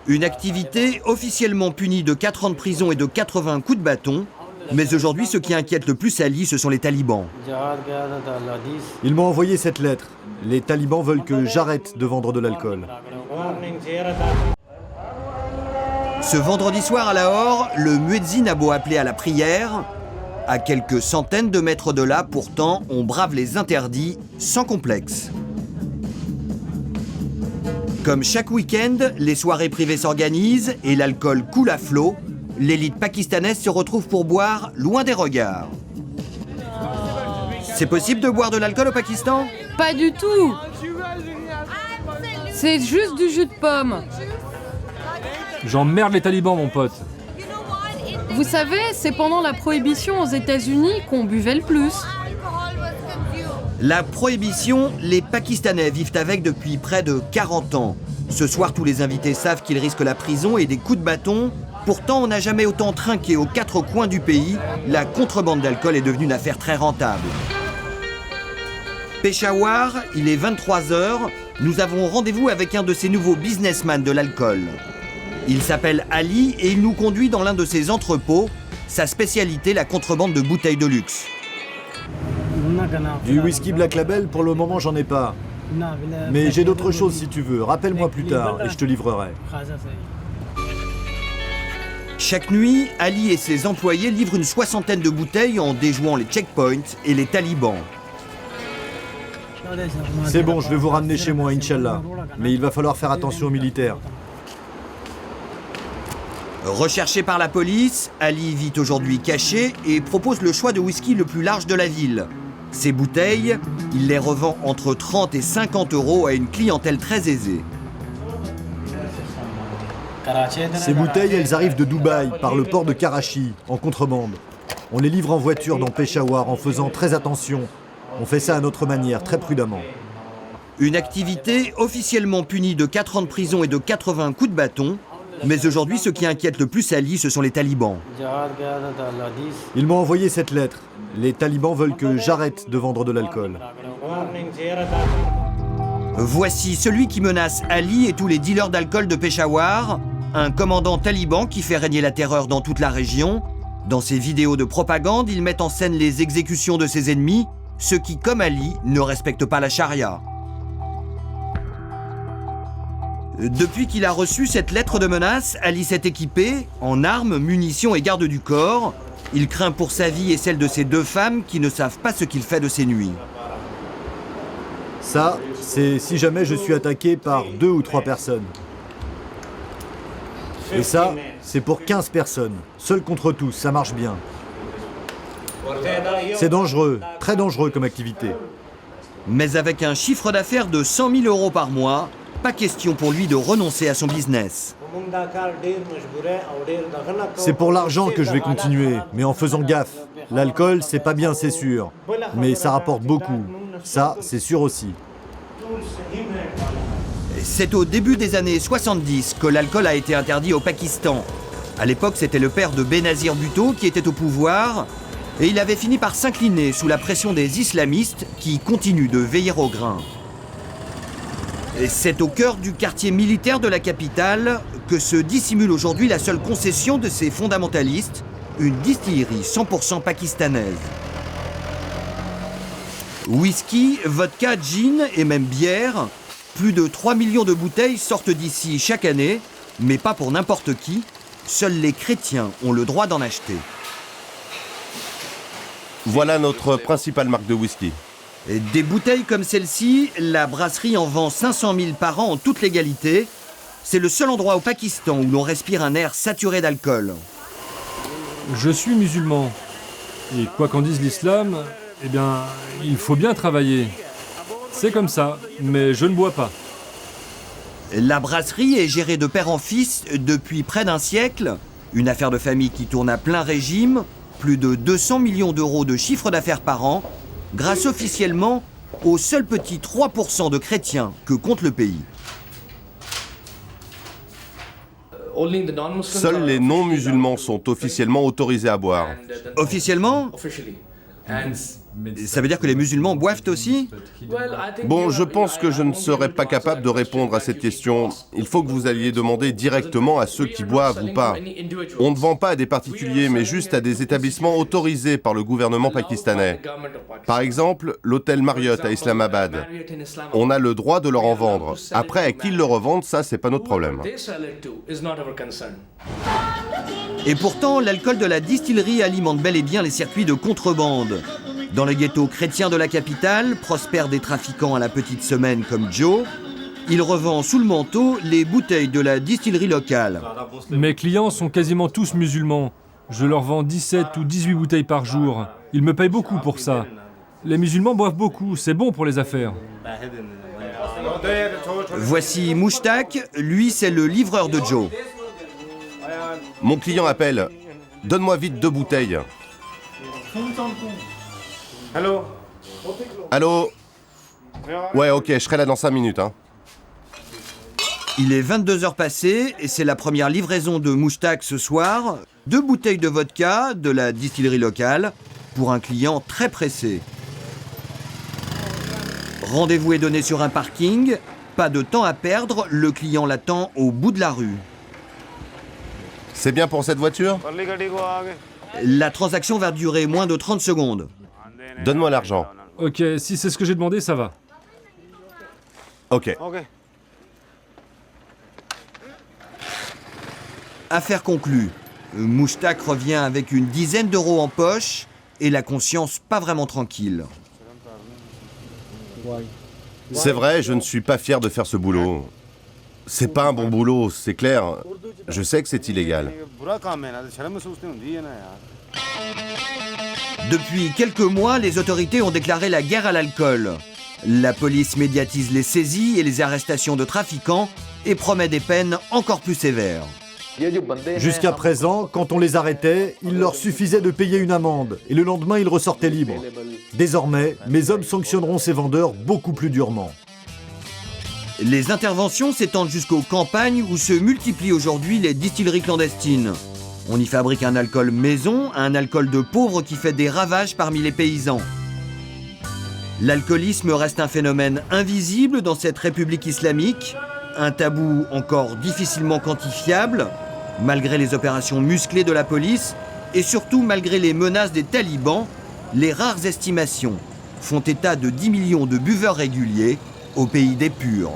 Une activité officiellement punie de 4 ans de prison et de 80 coups de bâton. Mais aujourd'hui, ce qui inquiète le plus Ali, ce sont les talibans. Ils m'ont envoyé cette lettre. Les talibans veulent que j'arrête de vendre de l'alcool. Ce vendredi soir à Lahore, le muezzin a beau appeler à la prière. À quelques centaines de mètres de là, pourtant, on brave les interdits sans complexe. Comme chaque week-end, les soirées privées s'organisent et l'alcool coule à flot. L'élite pakistanaise se retrouve pour boire loin des regards. C'est possible de boire de l'alcool au Pakistan? Pas du tout. C'est juste du jus de pomme. J'emmerde les talibans, mon pote. Vous savez, c'est pendant la prohibition aux États-Unis qu'on buvait le plus. La prohibition, les Pakistanais vivent avec depuis près de 40 ans. Ce soir, tous les invités savent qu'ils risquent la prison et des coups de bâton. Pourtant, on n'a jamais autant trinqué aux 4 coins du pays. La contrebande d'alcool est devenue une affaire très rentable. Peshawar, il est 23h. Nous avons rendez-vous avec un de ces nouveaux businessmen de l'alcool. Il s'appelle Ali et il nous conduit dans l'un de ses entrepôts. Sa spécialité, la contrebande de bouteilles de luxe. Du whisky Black Label, pour le moment, j'en ai pas. Mais j'ai d'autres choses si tu veux. Rappelle-moi plus tard et je te livrerai. Chaque nuit, Ali et ses employés livrent une 60aine de bouteilles en déjouant les checkpoints et les talibans. C'est bon, je vais vous ramener chez moi, Inch'Allah. Mais il va falloir faire attention aux militaires. Recherché par la police, Ali vit aujourd'hui caché et propose le choix de whisky le plus large de la ville. Ces bouteilles, il les revend entre 30 et 50 euros à une clientèle très aisée. Ces bouteilles, elles arrivent de Dubaï, par le port de Karachi, en contrebande. On les livre en voiture dans Peshawar en faisant très attention. On fait ça à notre manière, très prudemment. Une activité officiellement punie de 4 ans de prison et de 80 coups de bâton. Mais aujourd'hui, ce qui inquiète le plus Ali, ce sont les talibans. Ils m'ont envoyé cette lettre. Les talibans veulent que j'arrête de vendre de l'alcool. Voici celui qui menace Ali et tous les dealers d'alcool de Peshawar. Un commandant taliban qui fait régner la terreur dans toute la région. Dans ses vidéos de propagande, il met en scène les exécutions de ses ennemis, ceux qui, comme Ali, ne respectent pas la charia. Depuis qu'il a reçu cette lettre de menace, Ali s'est équipé en armes, munitions et garde du corps. Il craint pour sa vie et celle de ses 2 femmes qui ne savent pas ce qu'il fait de ces nuits. Ça, c'est si jamais je suis attaqué par 2 ou 3 personnes. Et ça, c'est pour 15 personnes. Seul contre tous, ça marche bien. C'est dangereux, très dangereux comme activité. Mais avec un chiffre d'affaires de 100 000 euros par mois, pas question pour lui de renoncer à son business. C'est pour l'argent que je vais continuer, mais en faisant gaffe. L'alcool, c'est pas bien, c'est sûr. Mais ça rapporte beaucoup. Ça, c'est sûr aussi. C'est au début des années 70 que l'alcool a été interdit au Pakistan. À l'époque, c'était le père de Benazir Bhutto qui était au pouvoir. Et il avait fini par s'incliner sous la pression des islamistes qui continuent de veiller au grain. Et c'est au cœur du quartier militaire de la capitale que se dissimule aujourd'hui la seule concession de ces fondamentalistes, une distillerie 100% pakistanaise. Whisky, vodka, gin et même bière, plus de 3 millions de bouteilles sortent d'ici chaque année, mais pas pour n'importe qui. Seuls les chrétiens ont le droit d'en acheter. Voilà notre principale marque de whisky. Et des bouteilles comme celle-ci, la brasserie en vend 500 000 par an en toute légalité. C'est le seul endroit au Pakistan où l'on respire un air saturé d'alcool. Je suis musulman. Et quoi qu'en dise l'islam, eh bien, il faut bien travailler. C'est comme ça, mais je ne bois pas. La brasserie est gérée de père en fils depuis près d'un siècle. Une affaire de famille qui tourne à plein régime. Plus de 200 millions d'euros de chiffre d'affaires par an, grâce officiellement aux seuls petits 3% de chrétiens que compte le pays. Seuls les non-musulmans sont officiellement autorisés à boire. Officiellement, Ça veut dire que les musulmans boivent aussi? Bon, je pense que je ne serais pas capable de répondre à cette question. Il faut que vous alliez demander directement à ceux qui boivent ou pas. On ne vend pas à des particuliers, mais juste à des établissements autorisés par le gouvernement pakistanais. Par exemple, l'hôtel Marriott à Islamabad. On a le droit de leur en vendre. Après, à qui ils le revendent, ça, c'est pas notre problème. Et pourtant, l'alcool de la distillerie alimente bel et bien les circuits de contrebande. Dans les ghettos chrétiens de la capitale, prospèrent des trafiquants à la petite semaine comme Joe. Il revend sous le manteau les bouteilles de la distillerie locale. Mes clients sont quasiment tous musulmans. Je leur vends 17 ou 18 bouteilles par jour. Ils me payent beaucoup pour ça. Les musulmans boivent beaucoup, c'est bon pour les affaires. Voici Mushtaq, lui c'est le livreur de Joe. Mon client appelle. Donne-moi vite 2 bouteilles. Allô? Ouais, ok, je serai là dans 5 minutes. Hein. Il est 22h passées et c'est la première livraison de Mushtaq ce soir. 2 bouteilles de vodka de la distillerie locale pour un client très pressé. Rendez-vous est donné sur un parking. Pas de temps à perdre, le client l'attend au bout de la rue. C'est bien pour cette voiture? La transaction va durer moins de 30 secondes. Donne-moi l'argent. Ok, si c'est ce que j'ai demandé, ça va. Ok. Affaire conclue. Mushtaq revient avec une dizaine d'euros en poche et la conscience pas vraiment tranquille. C'est vrai, je ne suis pas fier de faire ce boulot. C'est pas un bon boulot, c'est clair. Je sais que c'est illégal. Depuis quelques mois, les autorités ont déclaré la guerre à l'alcool. La police médiatise les saisies et les arrestations de trafiquants et promet des peines encore plus sévères. Jusqu'à présent, quand on les arrêtait, il leur suffisait de payer une amende et le lendemain, ils ressortaient libres. Désormais, mes hommes sanctionneront ces vendeurs beaucoup plus durement. Les interventions s'étendent jusqu'aux campagnes où se multiplient aujourd'hui les distilleries clandestines. On y fabrique un alcool maison, un alcool de pauvres qui fait des ravages parmi les paysans. L'alcoolisme reste un phénomène invisible dans cette république islamique, un tabou encore difficilement quantifiable, malgré les opérations musclées de la police et surtout malgré les menaces des talibans. Les rares estimations font état de 10 millions de buveurs réguliers au pays des purs.